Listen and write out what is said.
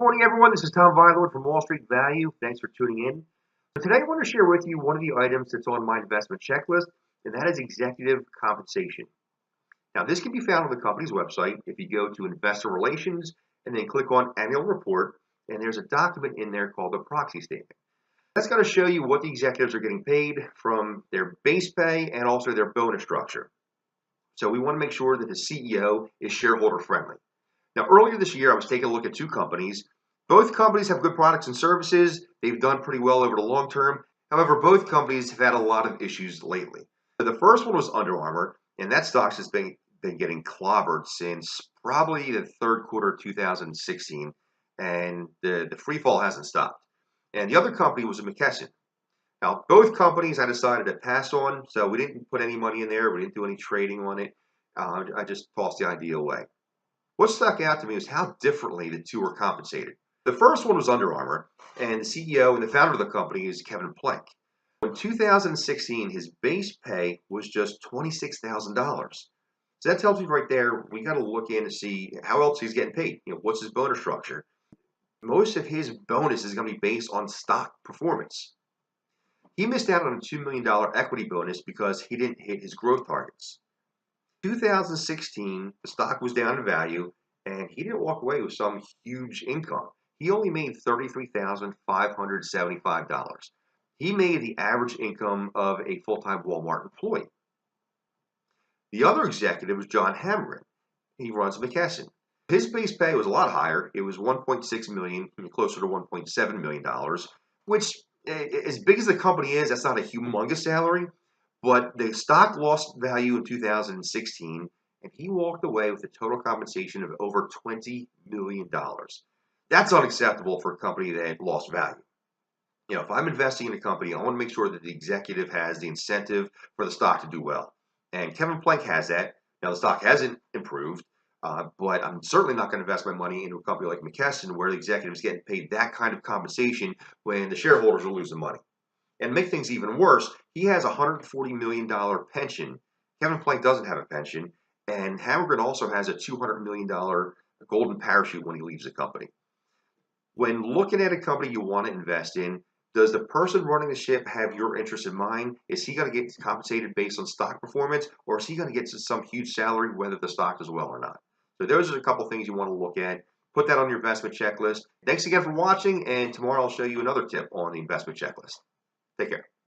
Morning, everyone. This is Tom Vylord from Wall Street Value. Thanks for tuning in. So today, I want to share with you one of the items that's on my investment checklist, and that is executive compensation. Now, this can be found on the company's website if you go to Investor Relations and then click on Annual Report, and there's a document in there called the proxy statement. That's going to show you what the executives are getting paid from their base pay and also their bonus structure. So we want to make sure that the CEO is shareholder friendly. Now, earlier this year, I was taking a look at two companies. Both companies have good products and services. They've done pretty well over the long term. However, both companies have had a lot of issues lately. So the first one was Under Armour, and that stock has been getting clobbered since probably the third quarter of 2016, and the free fall hasn't stopped. And the other company was McKesson. Now, both companies I decided to pass on, so we didn't put any money in there. We didn't do any trading on it. I just tossed the idea away. What stuck out to me was how differently the two were compensated. The first one was Under Armour, and the CEO and the founder of the company is Kevin Plank. In 2016, his base pay was just $26,000. So that tells me right there, we got to look in to see how else he's getting paid. What's his bonus structure? Most of his bonus is going to be based on stock performance. He missed out on a $2 million equity bonus because he didn't hit his growth targets. 2016, the stock was down in value, and he didn't walk away with some huge income. He only made $33,575. He made the average income of a full-time Walmart employee. The other executive was John Hamren. He runs McKesson. His base pay was a lot higher. It was $1.6 million, closer to $1.7 million, which, as big as the company is, that's not a humongous salary. But the stock lost value in 2016, and he walked away with a total compensation of over $20 million. That's unacceptable for a company that lost value. If I'm investing in a company, I want to make sure that the executive has the incentive for the stock to do well. And Kevin Plank has that. Now, the stock hasn't improved, but I'm certainly not going to invest my money into a company like McKesson where the executive is getting paid that kind of compensation when the shareholders are losing money. And make things even worse, he has a $140 million pension. Kevin Plank doesn't have a pension, and Hammergren also has a $200 million golden parachute when he leaves the company. When looking at a company you want to invest in, does the person running the ship have your interest in mind? Is he going to get compensated based on stock performance, or is he going to get some huge salary whether the stock does well or not? So those are a couple things you want to look at. Put that on your investment checklist. Thanks again for watching, and tomorrow I'll show you another tip on the investment checklist. Take care.